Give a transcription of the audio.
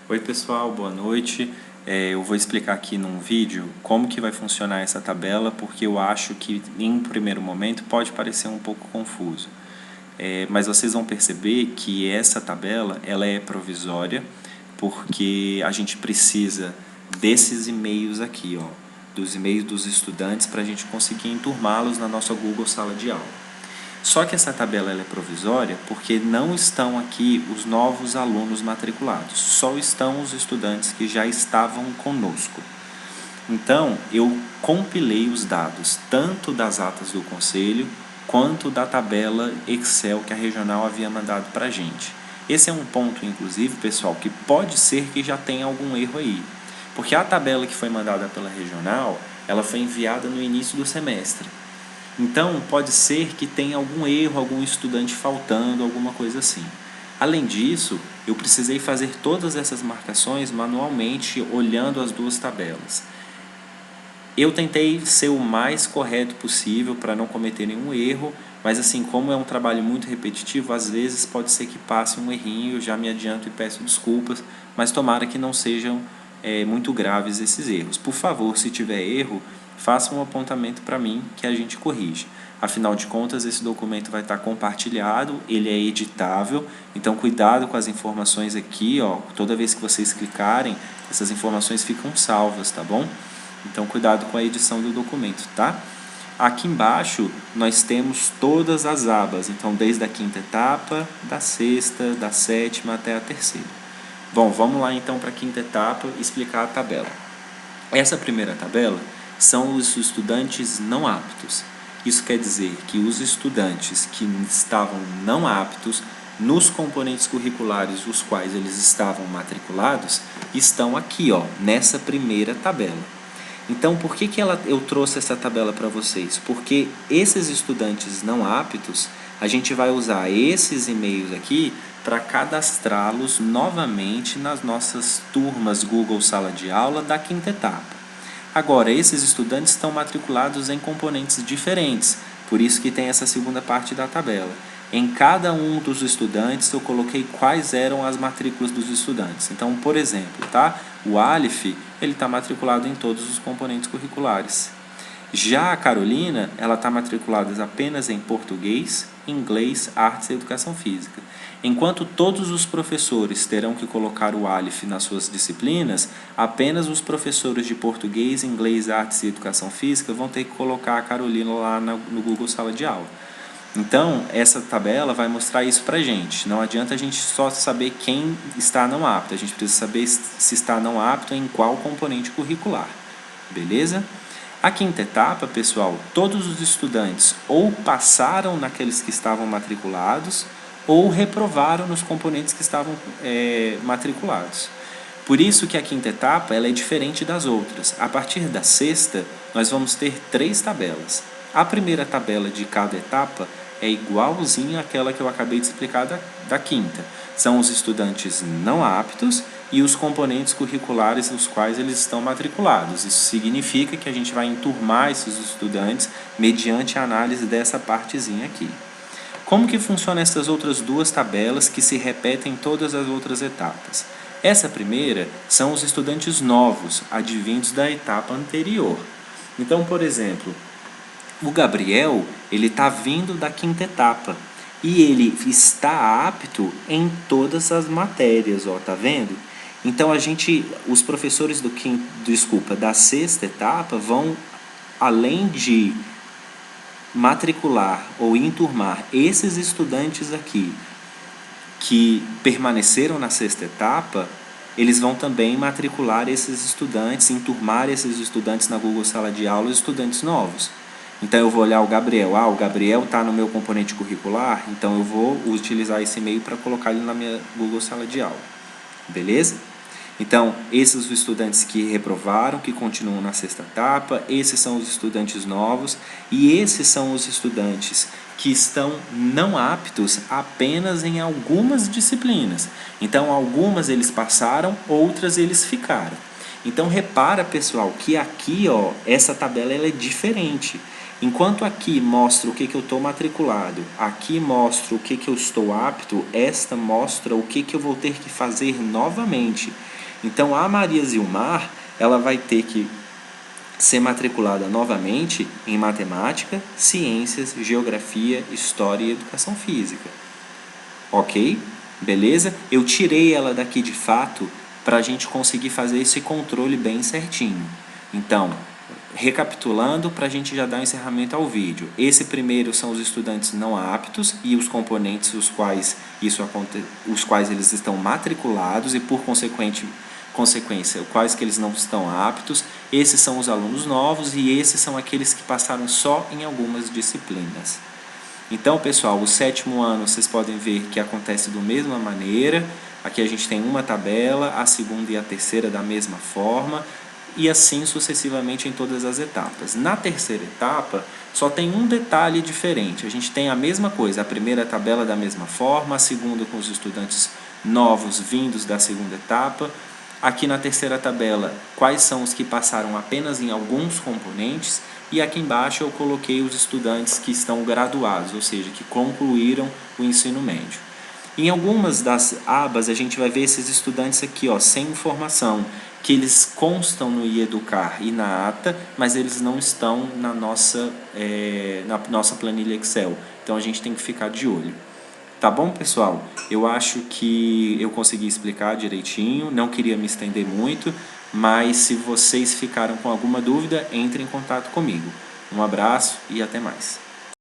Oi pessoal, boa noite. Eu vou explicar aqui num vídeo como que vai funcionar essa tabela, porque eu acho que em um primeiro momento pode parecer um pouco confuso. Mas vocês vão perceber que essa tabela ela é provisória, porque a gente precisa desses e-mails aqui, ó, dos e-mails dos estudantes para a gente conseguir enturmá-los na nossa Google Sala de Aula. Só que essa tabela ela é provisória porque não estão aqui os novos alunos matriculados, só estão os estudantes que já estavam conosco. Então, eu compilei os dados tanto das atas do conselho quanto da tabela Excel que a regional havia mandado para a gente. Esse é um ponto, inclusive, pessoal, que pode ser que já tenha algum erro aí. Porque a tabela que foi mandada pela regional, ela foi enviada no início do semestre. Então, pode ser que tenha algum erro, algum estudante faltando, alguma coisa assim. Além disso, eu precisei fazer todas essas marcações manualmente, olhando as duas tabelas. Eu tentei ser o mais correto possível para não cometer nenhum erro, mas assim, como é um trabalho muito repetitivo, às vezes pode ser que passe um errinho, eu já me adianto e peço desculpas, mas tomara que não sejam muito graves esses erros. Por favor, se tiver erro, faça um apontamento para mim que a gente corrige. Afinal de contas, esse documento vai estar compartilhado, ele é editável, então cuidado com as informações aqui, ó, toda vez que vocês clicarem, essas informações ficam salvas, tá bom? Então cuidado com a edição do documento, tá? Aqui embaixo nós temos todas as abas, então desde a quinta etapa, da sexta, da sétima até a terceira. Bom, vamos lá então para a quinta etapa explicar a tabela. Essa primeira tabela são os estudantes não aptos. Isso quer dizer que os estudantes que estavam não aptos nos componentes curriculares os quais eles estavam matriculados estão aqui, ó, nessa primeira tabela. Então, por que eu trouxe essa tabela para vocês? Porque esses estudantes não aptos, a gente vai usar esses e-mails aqui para cadastrá-los novamente nas nossas turmas Google Sala de Aula da quinta etapa. Agora, esses estudantes estão matriculados em componentes diferentes, por isso que tem essa segunda parte da tabela. Em cada um dos estudantes eu coloquei quais eram as matrículas dos estudantes. Então, por exemplo, tá? O Aleph, ele está matriculado em todos os componentes curriculares. Já a Carolina, ela está matriculada apenas em português, inglês, artes e educação física. Enquanto todos os professores terão que colocar o Aleph nas suas disciplinas, apenas os professores de português, inglês, artes e educação física vão ter que colocar a Carolina lá no Google Sala de Aula. Então, essa tabela vai mostrar isso para a gente. Não adianta a gente só saber quem está não apto, a gente precisa saber se está não apto em qual componente curricular. Beleza? A quinta etapa, pessoal, todos os estudantes ou passaram naqueles que estavam matriculados ou reprovaram nos componentes que estavam matriculados. Por isso que a quinta etapa ela é diferente das outras. A partir da sexta, nós vamos ter 3 tabelas. A primeira tabela de cada etapa é igualzinha àquela que eu acabei de explicar da quinta. São os estudantes não aptos e os componentes curriculares nos quais eles estão matriculados. Isso significa que a gente vai enturmar esses estudantes mediante a análise dessa partezinha aqui. Como que funcionam essas outras 2 tabelas que se repetem em todas as outras etapas? Essa primeira são os estudantes novos, advindos da etapa anterior. Então, por exemplo, o Gabriel, ele está vindo da quinta etapa e ele está apto em todas as matérias, ó, tá vendo? Então os professores da sexta etapa vão, além de matricular ou enturmar esses estudantes aqui que permaneceram na sexta etapa, eles vão também matricular esses estudantes, enturmar esses estudantes na Google Sala de Aula, os estudantes novos. Então eu vou olhar o Gabriel, o Gabriel está no meu componente curricular, então eu vou utilizar esse e-mail para colocar ele na minha Google Sala de Aula. Beleza? Então, esses os estudantes que reprovaram, que continuam na sexta etapa, esses são os estudantes novos e esses são os estudantes que estão não aptos apenas em algumas disciplinas. Então, algumas eles passaram, outras eles ficaram. Então, repara, pessoal, que aqui, ó, essa tabela ela é diferente. Enquanto aqui mostra o que eu estou matriculado, aqui mostra o que eu estou apto, esta mostra o que eu vou ter que fazer novamente. Então a Maria Zilmar, ela vai ter que ser matriculada novamente em matemática, ciências, geografia, história e educação física. Ok? Beleza? Eu tirei ela daqui de fato para a gente conseguir fazer esse controle bem certinho. Então, recapitulando, para a gente já dar um encerramento ao vídeo. Esse primeiro são os estudantes não aptos e os componentes os quais eles estão matriculados e por consequência, quais que eles não estão aptos. Esses são os alunos novos e esses são aqueles que passaram só em algumas disciplinas. Então, pessoal, o 7º ano vocês podem ver que acontece da mesma maneira. Aqui a gente tem uma tabela, a segunda e a terceira da mesma forma, e assim sucessivamente em todas as etapas. Na terceira etapa, só tem um detalhe diferente. A gente tem a mesma coisa, a primeira tabela da mesma forma, a segunda com os estudantes novos vindos da segunda etapa. Aqui na terceira tabela, quais são os que passaram apenas em alguns componentes, e aqui embaixo eu coloquei os estudantes que estão graduados, ou seja, que concluíram o ensino médio. Em algumas das abas a gente vai ver esses estudantes aqui, ó, sem informação, que eles constam no IEducar e na ata, mas eles não estão na nossa planilha Excel. Então a gente tem que ficar de olho. Tá bom, pessoal? Eu acho que eu consegui explicar direitinho, não queria me estender muito, mas se vocês ficaram com alguma dúvida, entre em contato comigo. Um abraço e até mais.